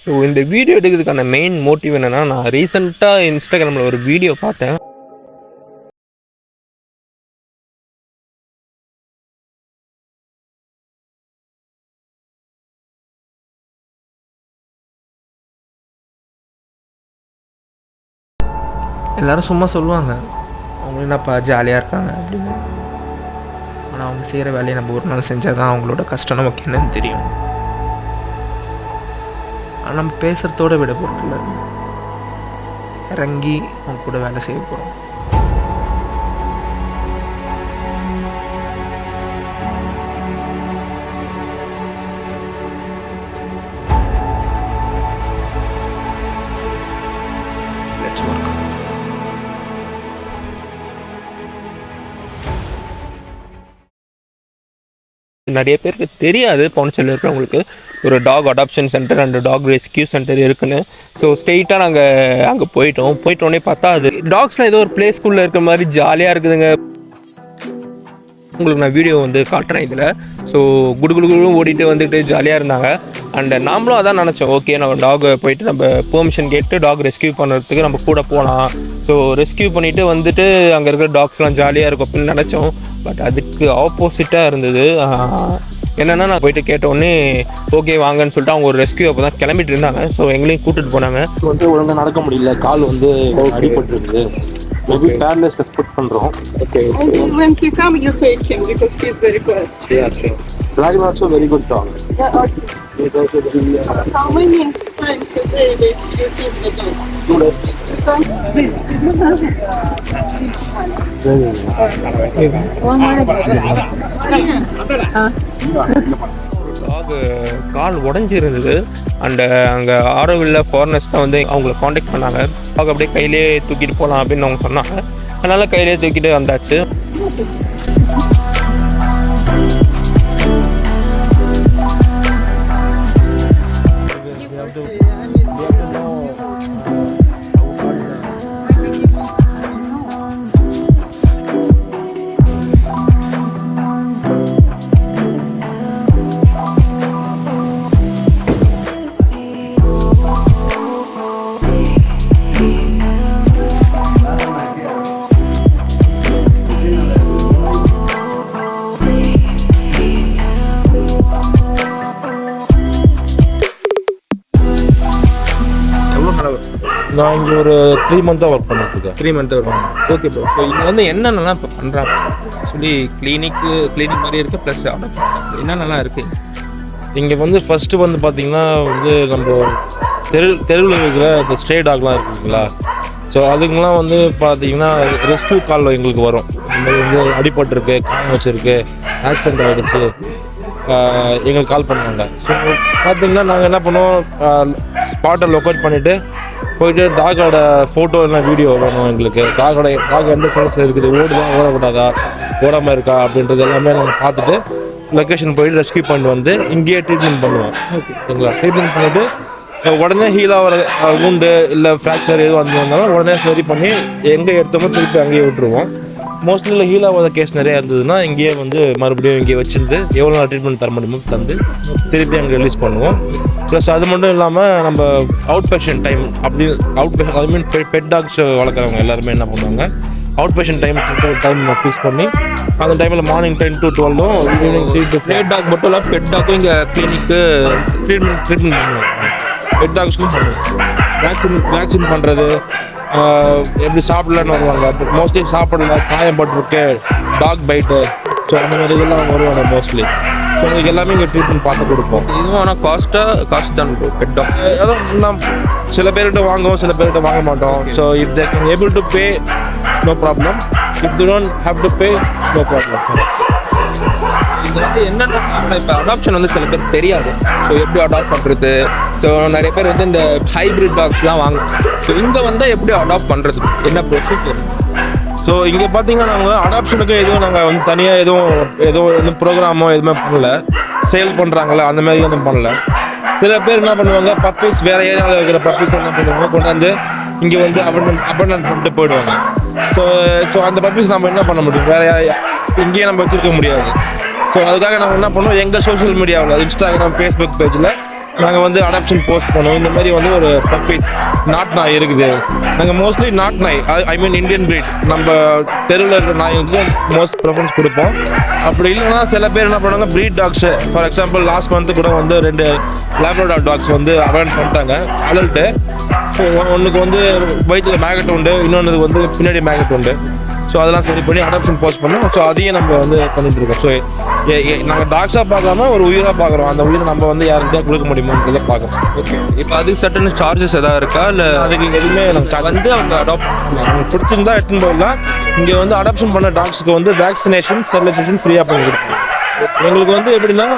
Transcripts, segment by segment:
So இந்த video எடுக்கிறதுக்கான main motive என்னென்னா, நான் ரீசெண்டாக இன்ஸ்டாகிராமில் ஒரு வீடியோ பார்த்தேன். எல்லோரும் சும்மா சொல்லுவாங்க, அவங்க என்னப்பா ஜாலியாக இருக்காங்க அப்படின்னு. ஆனால் அவங்க செய்கிற வேலையை நம்ம ஒரு நாள் செஞ்சால் தான் அவங்களோட கஷ்டம் நமக்கு என்னன்னு தெரியும். ஆனால் நம்ம பேசுகிறதோட விட பொறுத்துல இறங்கி அவங்க கூட வேலை செய்ய போகிறோம். Let's work. நிறைய பேருக்கு தெரியாது பாண்டிச்சேரியில் இருக்கிறவங்களுக்கு ஒரு dog adoption centre and dog rescue centre இருக்குன்னு. ஸோ ஸ்ட்ரெயிட்டாக நாங்கள் அங்கே போயிட்டோன்னே பார்த்தா அது டாக்ஸ்லாம் ஏதோ ஒரு ப்ளே ஸ்கூலில் இருக்கிற மாதிரி ஜாலியாக இருக்குதுங்க. உங்களுக்கு நான் வீடியோ வந்து காட்டுறேன் இதில். ஸோ குடுகுடுன்னு ஓடிட்டு வந்துட்டு ஜாலியாக இருந்தாங்க. அண்ட் நாமளும் அதான் நினச்சோம், ஓகே நம்ம டாகை போயிட்டு நம்ம பெர்மிஷன் கேட்டு டாக் ரெஸ்கியூ பண்ணுறதுக்கு நம்ம கூட போகலாம். ஸோ ரெஸ்கியூ பண்ணிவிட்டு வந்துட்டு அங்கே இருக்கிற டாக்ஸ்லாம் ஜாலியாக இருக்கும் அப்படின்னு நினச்சோம். பட் அதுக்கு ஆப்போசிட்டாக இருந்தது. என்னென்னா நான் போயிட்டு கேட்டோடனே ஓகே வாங்கன்னு சொல்லிட்டு அவங்க ஒரு ரெஸ்கியூ அப்போ தான் கிளம்பிட்டு இருந்தாங்க. ஸோ எங்களையும் கூட்டிகிட்டு போனாங்க. வந்து ஒழுங்காக நடக்க முடியல, கால் வந்து அடிபட்டுருக்குது. மேபி பேரலைஸ் எக்ஸ்பெக்ட் பண்ணுறோம். Okay when he come you take him because he is very good. Raj is also very good dog. Yeah, okay. He is also very How many times a day they feed the dogs? 2 days. Please. Dog கால் உடஞ்சிருந்தது. And அங்கே Auroville foreigners தான் வந்து அவங்கள contact பண்ணாங்க. Talk அப்படியே கையிலே தூக்கிட்டு போகலாம் அப்படின்னு அவங்க சொன்னாங்க. அதனால் கையிலே தூக்கிட்டு வந்தாச்சு. நான் இங்கே ஒரு 3 மந்த்தாக ஒர்க் பண்ணிட்டுருக்கேன். 3 மந்த் வருவாங்க. Okay bro. ஸோ இங்கே வந்து என்னென்னலாம் இப்போ பண்ணுறாங்க ஆக்சுவலி கிளினிக் மாதிரி இருக்குது, ப்ளஸ் என்னென்னலாம் இருக்குது இங்கே வந்து ஃபஸ்ட்டு வந்து பார்த்திங்கன்னா வந்து நம்ம தெருவில் இருக்கிற இந்த ஸ்ட்ரே டாக்லாம் இருக்குங்களா. ஸோ அதுங்கெலாம் வந்து பார்த்திங்கன்னா ரெஸ்கியூ கால் எங்களுக்கு வரும். இந்த மாதிரி வந்து அடிபட்டுருக்கு, காயம் வச்சுருக்கு, ஆக்சிடென்ட் ஆகிடுச்சு, எங்களுக்கு கால் பண்ணுவாங்க. ஸோ பார்த்திங்கன்னா நாங்கள் என்ன பண்ணுவோம், ஸ்பாட்டை லொக்கேட் பண்ணிவிட்டு போயிட்டு டாகோட ஃபோட்டோ எல்லாம் வீடியோ வேணும் எங்களுக்கு. டாக் எந்த கலர்ஸில் இருக்குது, ஓடுதான் ஓடக்கூடாதா, ஓடாமல் இருக்கா அப்படின்றது எல்லாமே நாங்கள் பார்த்துட்டு லொக்கேஷன் போயிட்டு ரெஸ்கியூ பண்ணி வந்து இங்கேயே ட்ரீட்மெண்ட் பண்ணுவோம். ஓகேங்களா. ட்ரீட்மெண்ட் பண்ணிவிட்டு உடனே ஹீல் ஆகிற வூண்டு இல்லை ஃப்ராக்சர் எதுவும் வந்திருந்தாலும் உடனே சரி பண்ணி எங்கே எடுத்தோமோ திருப்பி அங்கேயே விட்டுருவோம். மோஸ்ட்லி ஹீல் ஆகாத கேஸ் நிறையா இருந்ததுன்னா இங்கேயே வந்து மறுபடியும் இங்கே வச்சுருந்து எவ்வளோ நாள் ட்ரீட்மெண்ட் தர முடியுமோ தந்து திருப்பி அங்கே ரிலீஸ் பண்ணுவோம். ப்ளஸ் அது மட்டும் இல்லாமல் நம்ம out patient time I mean pet dogs வளர்க்குறவங்க எல்லாருமே என்ன பண்ணுவாங்க, அவுட் பேஷண்ட் டைம் ஃபிக்ஸ் பண்ணி அந்த டைமில் morning 10 to 12 evening 3 to 5. Bed talk மட்டும் இல்லை, பெட் டாக்கும் இங்கே கிளினிக்கு ட்ரீட்மெண்ட் பண்ணுவோம். பெட் டாக்ஸ்க்கும் பண்ணுவோம். வேக்சின் பண்ணுறது, எப்படி சாப்பிடலன்னு வருவாங்க, மோஸ்ட்லி சாப்பிடல, காயப்பட்டிருக்கு, டாக் பைட்டு, ஸோ அந்த மாதிரி இதெல்லாம் வருவாங்க மோஸ்ட்லி. ஸோ இதுக்கு எல்லாமே இங்கே ட்ரீட்மெண்ட் பார்த்து கொடுப்போம். இதுவும் ஆனால் காஸ்ட் தான் பெட் டாக். அதான் நம்ம சில பேர்கிட்ட வாங்குவோம், சில பேர்கிட்ட வாங்க மாட்டோம். So if they can able to pay no problem, if they don't have to pay no problem. இது வந்து என்னென்ன இப்போ அடாப்ஷன் வந்து சில பேர் தெரியாது. ஸோ எப்படி அடாப்ட் பண்ணுறது, ஸோ நிறைய பேர் வந்து இந்த ஹைப்ரிட் டாக்ஸ்லாம் வாங்க. ஸோ இங்கே வந்தால் எப்படி அடாப்ட் பண்ணுறது, என்ன ப்ரொசீஜர்? ஸோ இங்கே பார்த்தீங்கன்னா நாங்கள் அடாப்ஷனுக்கு எதுவும் நாங்கள் வந்து தனியாக எதுவும் ப்ரோக்ராமோ எதுவுமே பண்ணல. சேல் பண்ணுறாங்களே அந்த மாதிரி எதுவும் பண்ணல. சில பேர் என்ன பண்ணுவாங்க, பப்பீஸ் வேறு ஏரியாவில் இருக்கிற பப்பீஸ் என்ன பண்ணுவாங்க, கொண்டாந்து இங்கே வந்து அபண்டன்ட் பண்ணிட்டு போயிடுவாங்க. ஸோ அந்த பப்பீஸ் நம்ம என்ன பண்ண முடியும், வேறு இங்கேயே நம்ம வச்சுருக்க முடியாது. ஸோ அதுக்காக நம்ம என்ன பண்ணுவோம், எங்கள் சோஷியல் மீடியாவில் இன்ஸ்டாகிராம், ஃபேஸ்புக் பேஜில் நாங்கள் வந்து அடாப்ஷன் போஸ்ட் பண்ணுவோம். இந்த மாதிரி வந்து ஒரு பப்பீஸ் நாட் நாய் இருக்குது. நாங்கள் மோஸ்ட்லி நாட் நாய், ஐ மீன் இந்தியன் breed, நம்ம தெருவில் இருக்கிற நாய்களுக்கு மோஸ்ட் ப்ரிஃபரன்ஸ் கொடுப்போம். அப்படி இல்லைன்னா சில பேர் என்ன பண்ணுவாங்க, breed dogs. For example last month கூட வந்து 2 லேப்ரடார் டாக்ஸ் வந்து அவாய்ட் பண்ணிட்டாங்க அடல்ட்டு. ஸோ ஒன்றுக்கு வந்து வயிற்றில் மேகட் உண்டு, இன்னொன்றுக்கு வந்து பின்னாடி மேகட் உண்டு. ஸோ அதெல்லாம் சரி பண்ணி அடாப்ஷன் போஸ்ட் பண்ணோம். ஸோ அதையும் நம்ம வந்து பண்ணிட்டு இருக்கோம். ஸோ நாங்கள் டாக்ஸாக பார்க்காம ஒரு உயிராக பார்க்குறோம். அந்த உயிரை நம்ம வந்து யாருக்கிட்டே கொடுக்க முடியுமான்றதை பார்க்குறோம். ஓகே, இப்போ அதுக்கு சட்டன சார்ஜஸ் எதாவது இருக்கா இல்லை அதுக்கு எதுவுமே நாங்கள் வந்து அவங்க அடாப்ட் அவங்க பிடிச்சிருந்தா எடுத்துன்னு போயிடலாம். இங்கே வந்து அடாப்ஷன் பண்ண டாக்ஸுக்கு வந்து வேக்சினேஷன், ஸ்டெரிலைசேஷன் ஃப்ரீயாக பண்ணி கொடுப்போம். எங்களுக்கு வந்து எப்படின்னா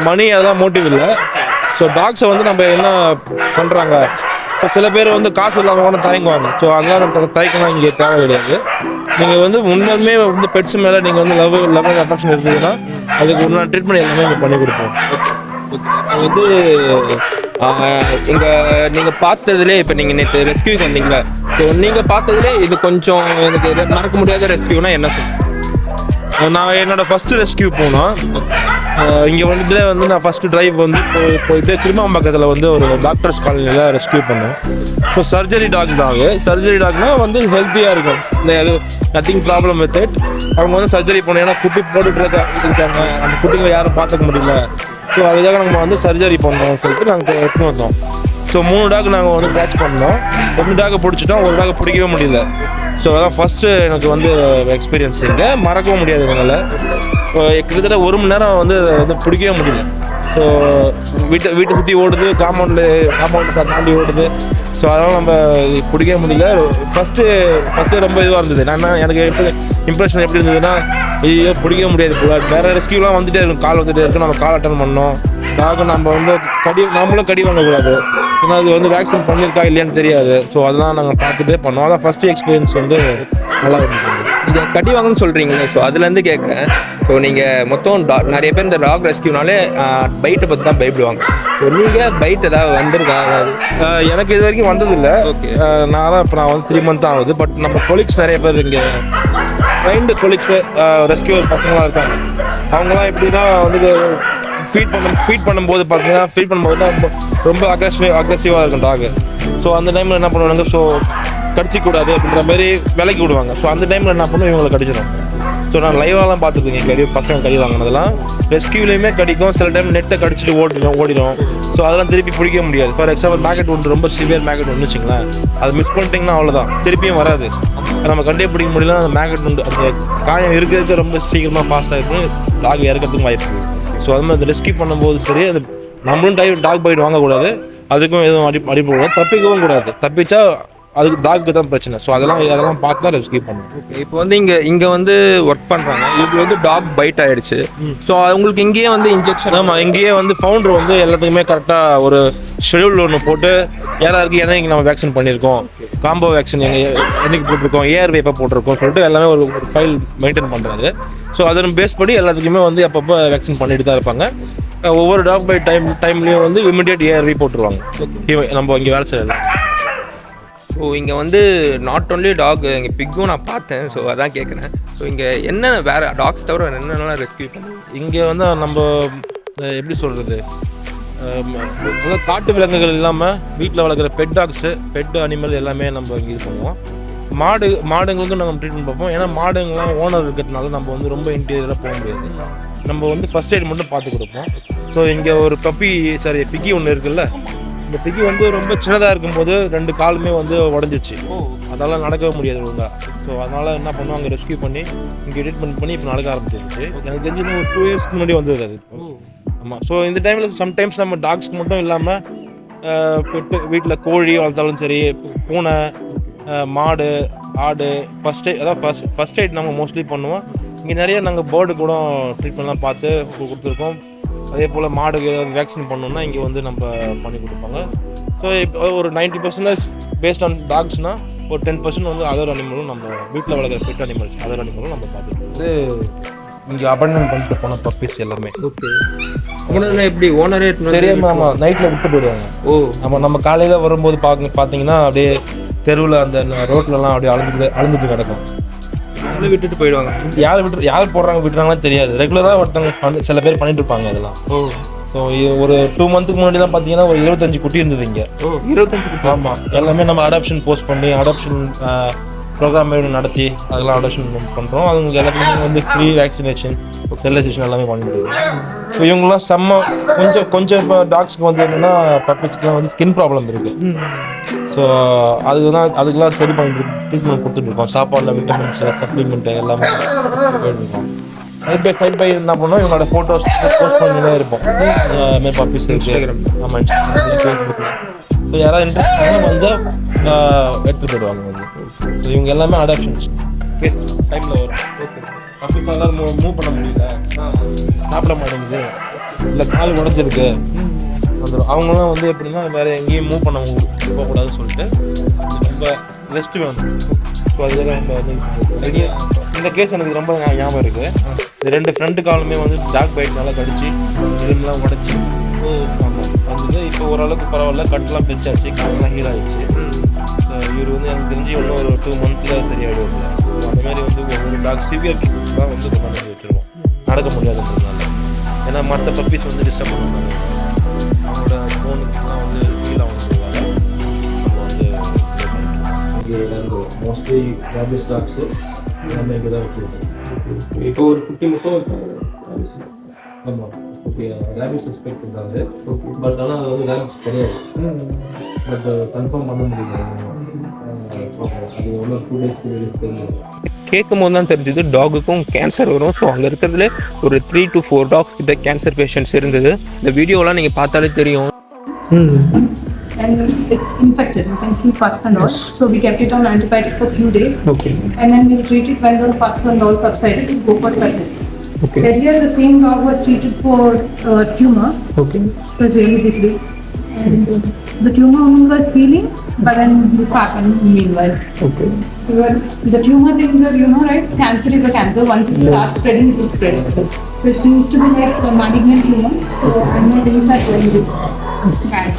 மணி அதெல்லாம் மோட்டிவ் இல்லை. ஸோ டாக்ஸை வந்து நம்ம என்ன பண்ணுறாங்க, இப்போ சில பேர் வந்து காசு இல்லாமல் கூட தயங்குவாங்க. ஸோ அதெல்லாம் நம்ம தயக்கலாம் இங்கே தேவை கிடையாது. நீங்கள் வந்து உண்மையுமே வந்து பெட்ஸ் மேலே நீங்கள் வந்து லவ் அட்ராக்ஷன் இருந்ததுன்னா அதுக்கு உண்டான ட்ரீட்மெண்ட் எல்லாமே இங்கே பண்ணி கொடுப்போம். வந்து இங்கே நீங்கள் பார்த்ததுலே, இப்போ நீங்கள் நேற்று ரெஸ்கியூக்கு வந்தீங்களா, ஸோ நீங்கள் பார்த்ததுலே இது கொஞ்சம் எனக்கு மறக்க முடியாத ரெஸ்கியூனா என்ன சொல்லுங்கள்? நான் என்னோடய ஃபஸ்ட்டு ரெஸ்கியூ போனோம். இங்கே வந்துட்டு வந்து நான் ஃபஸ்ட்டு ட்ரைவ் வந்து போயிட்டு கிருமாம்பக்கத்தில் வந்து ஒரு டாக்டர்ஸ் காலனியில் ரெஸ்கியூ பண்ணோம். ஸோ சர்ஜரி டாக் தான் அது. சர்ஜரி டாக்னால் வந்து ஹெல்த்தியாக இருக்கும், அது நத்திங் ப்ராப்ளம் வித் இட். அவங்க வந்து சர்ஜரி பண்ணோம், ஏன்னா குட்டி போட்டுட்டு இருக்காங்க, அந்த குட்டிங்களை யாரும் பார்த்துக்க முடியல. ஸோ அதுக்காக நம்ம வந்து சர்ஜரி பண்ணோம் சொல்லிட்டு நாங்கள் எடுத்துன்னு வந்தோம். ஸோ 3 டாக் நாங்கள் வந்து கேட்ச் பண்ணோம். 1 டாக் பிடிச்சிட்டோம், 1 டாக் பிடிக்கவே முடியல. ஸோ அதான் ஃபஸ்ட்டு எனக்கு வந்து எக்ஸ்பீரியன்ஸ். இங்கே மறக்கவும் முடியாது எங்களால். கிட்டத்தட்ட 1 மணி நேரம் வந்து அதை வந்து பிடிக்கவே முடியல. ஸோ வீட்டை சுற்றி ஓடுது, காம்பவுண்டு தாண்டி ஓடுது. ஸோ அதனால் நம்ம பிடிக்கவே முடியல. ஃபஸ்ட்டு ரொம்ப இதுவாக இருந்தது. எனக்கு இம்ப்ரெஷன் எப்படி இருந்ததுன்னா, ஐயோ பிடிக்க முடியாது, வேறு ரெஸ்கியூலாம் வந்துகிட்டே இருக்கும், கால் வந்துகிட்டே இருக்கும், நம்ம கால் அட்டன் பண்ணோம். டாக் நம்ம வந்து நம்மளும் கடி வாங்கக்கூடாது, ஏன்னா அது வந்து வேக்சின் பண்ணியிருக்கா இல்லையான்னு தெரியாது. ஸோ அதெல்லாம் நாங்கள் பார்த்துட்டே பண்ணோம். அதான் ஃபஸ்ட்டு எக்ஸ்பீரியன்ஸ் வந்து நல்லா இருந்தது. இந்த கடி வாங்கன்னு சொல்கிறீங்களே, ஸோ அதுலேருந்து கேட்குறேன். ஸோ நீங்கள் மொத்தம் நிறைய பேர் இந்த டாக் ரெஸ்கியூனாலே பைட்டை பற்றி தான் பயப்படுவாங்க. ஸோ நீங்கள் பைட் ஏதாவது வந்திருக்கா? எனக்கு இது வரைக்கும் வந்ததில்லை. ஓகே, நான் வந்து 3 மந்த் ஆகுது. பட் நம்ம கொலீக்ஸ் நிறைய பேர் இங்கே ட்ரைன்டு கொலீக்ஸு ரெஸ்கியூ பசங்களாம் இருக்காங்க. அவங்களாம் எப்படின்னா வந்து ஃபீட் பண்ணும்போது பார்த்தீங்கன்னா, ஃபீட் பண்ணும்போது ரொம்ப அக்ரெசிவாக இருக்கும் டாகு. ஸோ அந்த டைமில் என்ன பண்ணுவாங்க, ஸோ கடிச்சிக்கூடாது அப்படின்ற மாதிரி விலைக்கு விடுவாங்க. ஸோ அந்த டைமில் என்ன பண்ணுவோம், இவங்களை கடிச்சிடும். ஸோ நான் லைவாலாம் பார்த்துருக்கேன், பசங்க கடி வாங்கினதெல்லாம். ரெஸ்கியூலேயுமே கடிக்கும், சில டைம் நெட்டை கடிச்சிட்டு ஓடிடும். ஸோ அதெல்லாம் திருப்பி பிடிக்க முடியாது. ஃபார் எக்ஸாம்பிள் மேக்கெட் ஒன்று, ரொம்ப சிவியர் மேக்கெட் ஒன்று வச்சுங்களேன், அது மிஸ் பண்ணிட்டிங்கன்னா அவ்வளோதான், திருப்பியும் வராது. நம்ம கண்டே பிடிக்க முடியல. அந்த மேக்கெட் உண்டு, அந்த காயம் இருக்கிறதுக்கு ரொம்ப சீக்கிரமாக ஃபாஸ்ட்டாக இருக்கும், டாக் இறக்கிறதுக்கும் வாய்ப்பு இருக்குது. ஸோ அது மாதிரி ரெஸ்கியூ பண்ணும்போது சரி, அது நம்மளும் டாக் பைட் வாங்கக்கூடாது, அதுக்கும் எதுவும் அடிப்பக்கூடாது, தப்பிக்கவும் கூடாது. தப்பிச்சா அதுக்கு டாக்கு தான் பிரச்சனை. ஸோ அதெல்லாம் பார்த்து தான் ரெஸ்கியூ பண்ணுவோம். ஓகே, இப்போ வந்து இங்கே வந்து ஒர்க் பண்ணுறாங்க, இது வந்து டாக் பைட் ஆகிடுச்சு. ஸோ அவங்களுக்கு இங்கேயே வந்து இன்ஜெக்ஷன். ஆமாம், இங்கேயே வந்து ஃபவுண்டர் வந்து எல்லாத்துக்குமே கரெக்டாக ஒரு ஷெடியூல் ஒன்று போட்டு, யாராருக்கு என்னைக்கு நம்ம வேக்சின் பண்ணியிருக்கோம், காம்போ வேக்சின் என்னைக்கு போட்டிருக்கோம், ஏஆர்வி எப்போ போட்டிருக்கோம் சொல்லிட்டு எல்லாமே ஒரு ஃபைல் மெயின்டைன் பண்ணுறாரு. ஸோ அதன் பேஸ் படி எல்லாத்துக்குமே வந்து அப்பப்போ வேக்சின் பண்ணிட்டு தான் இருப்பாங்க. ஒவ்வொரு டாக் பை டைம்லேயும் வந்து இமிடியேட் ஏஆர்வி போட்டுருவாங்க நம்ம இங்கே வேலை செய்யலாம். ஸோ இங்கே வந்து நாட் ஒன்லி டாக், இங்கே பிக்கும் நான் பார்த்தேன். ஸோ அதான் கேட்குறேன். ஸோ இங்கே என்ன வேறு டாக்ஸ் தவிர என்னென்னலாம் ரெஸ்கியூ பண்ணுவோம்? இங்கே வந்து நம்ம எப்படி சொல்கிறது, காட்டு விலங்குகள் இல்லாமல் வீட்டில் வளர்க்குற பெட் டாக்ஸு, பெட் அனிமல் எல்லாமே நம்ம இங்கே இது பண்ணுவோம். மாடுங்களுக்கும் நம்ம ட்ரீட்மெண்ட் பார்ப்போம். ஏன்னா மாடுங்கள்லாம் ஓனர் இருக்கிறதுனால நம்ம வந்து ரொம்ப இன்டீரியராக போக முடியாது. நம்ம வந்து ஃபஸ்ட் எய்ட் மட்டும் பார்த்து கொடுப்போம். ஸோ இங்கே ஒரு பிக்கி ஒன்று இருக்குல்ல, இந்த பிக்கி வந்து ரொம்ப சின்னதாக இருக்கும்போது 2 காலுமே வந்து உடஞ்சிச்சு. அதெல்லாம் நடக்கவே முடியாது ஒழுங்காக. ஸோ அதனால் என்ன பண்ணுவோம், அங்கே ரெஸ்கியூ பண்ணி இங்கே ட்ரீட்மெண்ட் பண்ணி இப்போ நடக்க ஆரம்பிச்சிருச்சு. எனக்கு தெரிஞ்சு ஒரு 2 இயர்ஸ்க்கு முன்னாடி வந்தது அது. ஆமாம். ஸோ இந்த டைமில் சம்டைம்ஸ் நம்ம டாக்ஸ்க்கு மட்டும் இல்லாமல் பெட்டு வீட்டில் கோழி வளர்த்தாலும் சரி, பூனை, மாடு, ஆடு, ஃபஸ்ட் எய்ட் நம்ம மோஸ்ட்லி பண்ணுவோம். இங்கே நிறைய நாங்கள் பேர்டு கூட ட்ரீட்மெண்ட்லாம் பார்த்து கொடுத்துருக்கோம். அதே போல் மாடுக்கு ஏதாவது வேக்சின் பண்ணணுன்னா இங்கே வந்து நம்ம பண்ணி கொடுப்பாங்க. ஸோ இப்போ ஒரு 90% பேஸ்ட் ஆன் டாக்ஸ்னால் ஒரு 10% வந்து அதர் அனிமலும் நம்ம வீட்டில் வளர்க்குற பெட் அனிமல்ஸ், அதர் அனிமலும் நம்ம பார்த்துருக்கோம். வந்து இங்கே அப்பாயின்மெண்ட் பண்ணிட்டு போன பப்பீஸ் எல்லாமே. ஓகே, ஓனர் எப்படி ஓனரே தெரியாமல் ஆமாம் நைட்டில் விட்டு போயிடுவாங்க. நம்ம காலையில் வரும்போது பார்த்தீங்கன்னா அப்படியே தெருவில் அந்த ரோட்லலாம் அப்படியே அழுந்துட்டு கிடக்கும். விட்டுட்டு போயிடுவாங்க. யார் போடுறாங்க விட்டுறாங்களே தெரியாது. ரெகுலராக ஒருத்தவங்க சில பேர் பண்ணிட்டு இருப்பாங்க அதெல்லாம். ஸோ ஸோ ஒரு 2 மந்த்துக்கு முன்னாடி தான் பார்த்தீங்கன்னா ஒரு 25 குட்டி இருந்தது இங்கே. 25 ஆமாம், எல்லாமே நம்ம அடாப்ஷன் போஸ்ட் பண்ணி அடாப்ஷன் ப்ரோக்ராம் நடத்தி அதெல்லாம் அடாப்ஷன் பண்ணுறோம். அதுங்களுக்கு எல்லாத்துக்குமே வந்து ஃப்ரீ வேக்சினேஷன், ஸ்டெரிலைசேஷன் எல்லாமே பண்ணிட்டு. ஸோ இவங்கெல்லாம் கொஞ்சம் இப்போ டாக்ஸ்க்கு வந்து என்னென்னா பப்பீஸ்க்குலாம் வந்து ஸ்கின் ப்ராப்ளம் இருக்குது. ஸோ அதுக்கெல்லாம் சரி பண்ணிட்டு ட்ரீட்மெண்ட் கொடுத்துட்ருக்கோம். சாப்பாடில் விட்டமின்ஸு, சப்ளிமெண்ட்டு எல்லாமே போயிட்டுருக்கோம். சைட் பை என்ன பண்ணோம், இவங்களோட ஃபோட்டோஸ் போஸ்ட் பண்ணிட்டே இருப்போம். இதுமாதிரி பப்பீஸ் இன்ஸ்டாகிராம், ஆமாம் இன்ஸ்டாகிராம், ஃபேஸ்புக்கில். ஸோ யாராவது இன்ட்ரெஸ்ட் வந்து எடுத்துகிட்டு போயிடுவாங்க வந்து. ஸோ இவங்க எல்லாமே அடாப்ஷன்ஸ் டைமில் வரும். பப்பீஸ் எல்லாம் மூவ் பண்ண முடியல, சாப்பிட மாட்டேங்குது, இல்லை கால் உடஞ்சிருக்கு வந்துடும். அவங்களாம் வந்து எப்படின்னா வேறு எங்கேயும் மூவ் பண்ண போகக்கூடாதுன்னு சொல்லிட்டு ரொம்ப ரெஸ்ட் வேணும். ஸோ அதுக்காக நம்ம வந்து இந்த கேஸ் எனக்கு ரொம்ப ஞாபகம் இருக்குது. இந்த 2 ஃப்ரண்ட் காலுமே வந்து டாக் பைட்னால கடிச்சு எலும்புலாம் உடச்சி வந்து இப்போ ஓரளவுக்கு பரவாயில்ல, கட்டெலாம் பிரிச்சாச்சு, காலெலாம் ஹீல் ஆகிடுச்சு. இவர் வந்து எனக்கு தெரிஞ்சு இன்னும் ஒரு 2 மந்த்ஸில் சரியாயிடுவாங்க. அந்த மாதிரி வந்து ஒரு டாக் சிவியர் கேஸஸ்லாம் வந்து கொண்டு வந்து வச்சுருவோம், நடக்க முடியாதுன்றதுனால. ஏன்னா மற்ற பப்பீஸ் வந்து டிஸ்டர்ப் பண்ணுவாங்க, அவங்களோட ஃபோனுக்குலாம் வந்து ஃபீல் ஆகுறதுனால நம்ம வந்து மோஸ்ட்லி ரேபிஸ் டாக்ஸு எல்லாமே இங்கே தான் வச்சுருக்கோம். இப்போ ஒரு குட்டி மட்டும் ஆமாம், ஓகே, ரேபிஸ் எக்ஸ்பெக்ட் இருந்தாங்க. பட் ஆனால் அது வந்து ரேபிஸ் கிடையாது. பட் கன்ஃபார்ம் பண்ண முடியல, அது ஒன்றும் 2 டேஸ்க்கு தெரியும். கேட்கும் போது தான் தெரிஞ்சது டாகுக்கும் கேன்சர் வரும். ஸோ அங்கே இருக்கிறதுல ஒரு 3 to 4 டாக்ஸ் கிட்ட கேன்சர் பேஷண்ட்ஸ் இருந்தது. இந்த வீடியோலாம் நீங்கள் பார்த்தாலே தெரியும். And it's infected. You can see pus and all. So we kept it on antibiotic for few days. Okay. And then we'll treat it when the pus and all subsided. We'll go for surgery. Okay. Earlier the same dog was treated for tumor. Okay. It was really this big. And the tumor only was healing, but then this happened meanwhile. Okay. The tumor things are, right? Cancer is a cancer. Once it starts spreading, it will spread. So it seems to be like a malignant tumor. So I'm not really that very this bad.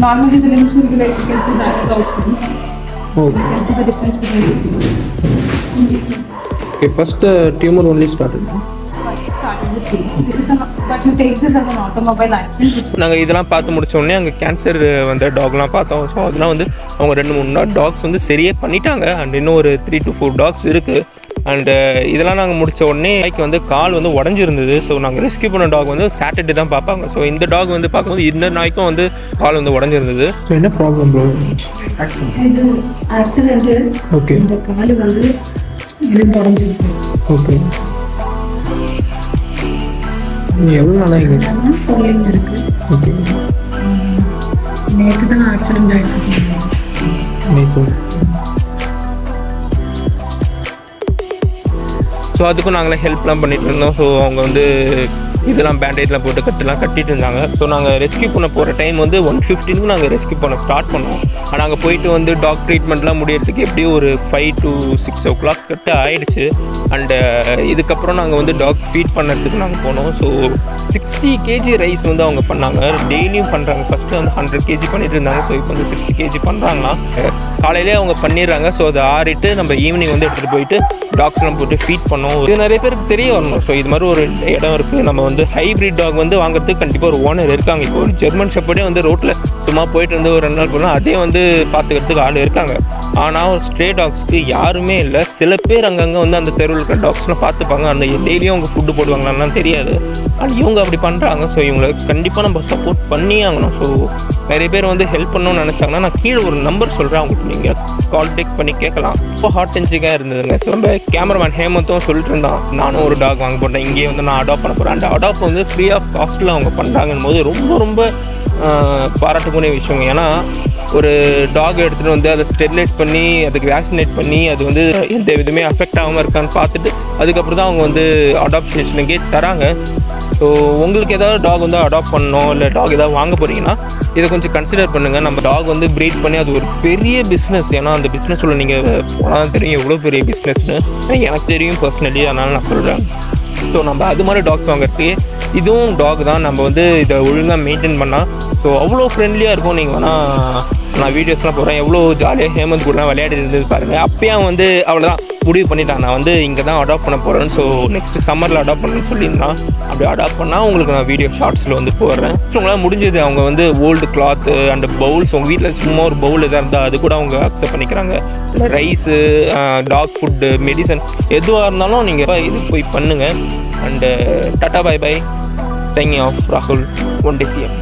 Normally the limbs will be like, you can see that also. Okay. You can see the difference between these. Okay, first the tumor only started. First started with tumor. This is but you take this as an automobile accident. நாங்கள் இதெல்லாம் பார்த்து முடிச்ச உடனே அங்கே cancer வந்த டாக்லாம் பார்த்தோம். So அதெல்லாம் வந்து அவங்க 2-3 டாக்ஸ் வந்து சரியே பண்ணிட்டாங்க. அண்ட் இன்னும் ஒரு 3 to 4 டாக்ஸ் இருக்குது. அண்டு இதெல்லாம் நாங்கள் முடித்த உடனே நாய்க்கு வந்து கால் வந்து உடஞ்சிருந்தது. ஸோ நாங்கள் ரெஸ்கியூ பண்ண டாக் வந்து சாட்டர்டே தான் பார்ப்பாங்க. ஸோ இந்த டாக் வந்து பார்க்கும்போது இந்த நாய்க்கும் வந்து கால் வந்து உடஞ்சிருந்தது. ஸோ என்ன ப்ராப்ளம் ப்ரோ? இது ஆக்சிடென்ட்டு. ஓகே. இந்த கால் வந்து எலும்பு உடஞ்சிருக்கு. ஓகே. எவ்வளோ நாளாக இருக்கு? ஃபோலிங் இருக்கு. ஓகே. நேற்று தான் ஆக்சிடென்ட் ஆகிடுச்சு. நேற்று. ஸோ அதுக்கும் நாங்களே ஹெல்ப்லாம் பண்ணிட்டு இருந்தோம். ஸோ அவங்க வந்து இதெல்லாம் பேண்டேஜ்லாம் போட்டு கட்டிட்டு இருந்தாங்க. ஸோ நாங்கள் ரெஸ்கியூ பண்ண போகிற டைம் வந்து 1:15க்கு நாங்கள் ரெஸ்கியூ பண்ண ஸ்டார்ட் பண்ணோம். ஆனால் அங்கே போயிட்டு வந்து டாக் ட்ரீட்மெண்ட்லாம் முடியறதுக்கு எப்படியும் ஒரு 5 to 6 o'clock கிட்ட ஆகிடுச்சு. அண்டு இதுக்கப்புறம் நாங்கள் வந்து டாக் ஃபீட் பண்ணுறதுக்கு நாங்கள் போனோம். ஸோ 60 kg ரைஸ் வந்து அவங்க பண்ணாங்க, டெய்லியும் பண்ணுறாங்க. ஃபஸ்ட்டு வந்து 100 kg பண்ணிட்டு இருந்தாங்க. ஸோ இப்போ வந்து 60 kg பண்ணுறாங்கன்னா காலையிலே அவங்க பண்ணிடுறாங்க. ஸோ அதை ஆறிட்டு நம்ம ஈவினிங் வந்து எடுத்துகிட்டு போயிட்டு டாக்ஸ்லாம் போட்டு ஃபீட் பண்ணோம். இது நிறைய பேருக்கு தெரிய வரணும். ஸோ இது மாதிரி ஒரு இடம் இருக்குது. நம்ம வந்து ஹைப்ரிட் டாக் வந்து வாங்குறதுக்கு கண்டிப்பாக ஒரு ஓனர் இருக்காங்க. இப்போ ஒரு ஜெர்மன் ஷெப்பர்டே வந்து ரோட்டில் சும்மா போயிட்டு வந்து ஒரு 2 நாள் போனால் அதே வந்து பார்த்துக்கிறதுக்கு ஆள் இருக்காங்க. ஆனால் ஒரு ஸ்ட்ரே டாக்ஸ்க்கு யாருமே இல்லை. சில பேர் அங்கங்கே வந்து அந்த தெருவில் இருக்கிற டாக்ஸ்லாம் பார்த்துப்பாங்க. அந்த டெய்லியும் அவங்க ஃபுட்டு போடுவாங்களான்னு தெரியாது. ஆனால் இவங்க அப்படி பண்ணுறாங்க. ஸோ இவங்களை கண்டிப்பாக நம்ம சப்போர்ட் பண்ணி ஆகணும். ஸோ நிறைய பேர் வந்து ஹெல்ப் பண்ணணும்னு நினச்சாங்கன்னா நான் கீழே ஒரு நம்பர் சொல்கிறேன், அவங்களுக்கு நீங்கள் கால் டேக் பண்ணி கேட்கலாம். ரொம்ப ஹாட் டென்சிங்காக இருந்ததுங்க. ஸோ நம்ம கேமராமேன் ஹேமந்தும் சொல்லிட்டு இருந்தான், நானும் ஒரு டாக் வாங்க போட்டேன், இங்கேயே வந்து நான் அடாப்ட் பண்ண போகிறேன். அந்த அடாப்ட் வந்து ஃப்ரீ ஆஃப் காஸ்ட்டில் அவங்க பண்ணுறாங்கன்னு போது ரொம்ப ரொம்ப பாராட்டக்கூடிய விஷயங்க. ஏன்னா ஒரு டாக் எடுத்துகிட்டு வந்து அதை ஸ்டெரிலைஸ் பண்ணி அதுக்கு வேக்சினேட் பண்ணி அது வந்து எந்த விதமே அஃபெக்ட் ஆகாமல் இருக்கான்னு பார்த்துட்டு அதுக்கப்புறம் தான் அவங்க வந்து அடாப்ஷனுக்கே தராங்க. ஸோ உங்களுக்கு ஏதாவது டாக் வந்து அடாப்ட் பண்ணணும், இல்லை டாக் ஏதாவது வாங்க போகிறீங்கன்னா இதை கொஞ்சம் கன்சிடர் பண்ணுங்கள். நம்ம டாக் வந்து ப்ரீட் பண்ணி அது ஒரு பெரிய பிஸ்னஸ். ஏன்னா அந்த பிஸ்னஸ் உள்ள நீங்கள் போனால் தெரியும் எவ்வளோ பெரிய பிஸ்னஸ்னு எனக்கு தெரியும் பர்சனலி, அதனால் நான் சொல்கிறேன். ஸோ நம்ம அது மாதிரி டாக்ஸ் வாங்குறதுக்கு இதுவும் டாக் தான். நம்ம வந்து இதை ஒழுங்காக மெயின்டைன் பண்ணால் ஸோ அவ்வளோ ஃப்ரெண்ட்லியாக இருக்கும். நீங்கள் வேணால் நான் வீடியோஸ்லாம் போடுறேன், எவ்வளோ ஜாலியாக ஹேமந்த் கூடலாம் விளையாடி இருந்தது பாருங்கள். அப்பயும் வந்து அவ்வளோதான் முடிவு பண்ணிட்டான், நான் வந்து இங்கே தான் அடாப்ட் பண்ண போகிறேன்னு. ஸோ நெக்ஸ்ட் சம்மரில் அடாப்ட் பண்ணணும்னு சொல்லியிருந்தான். அப்படி அடாப்ட் பண்ணால் உங்களுக்கு நான் வீடியோ ஷார்ட்ஸில் வந்து போடுறேன். உங்களால் முடிஞ்சது அவங்க வந்து ஓல்டு கிளாத்து அண்ட் பவுல்ஸ், உங்கள் வீட்டில் சும்மா ஒரு பவுல் எதாக இருந்தால் அது கூட அவங்க அக்செப்ட் பண்ணிக்கிறாங்க. இல்லை ரைஸு, டாக் ஃபுட்டு, மெடிசன் எதுவாக இருந்தாலும் நீங்கள் இது போய் பண்ணுங்கள். And tata bye bye, signing off ராகுல், 1 day CM.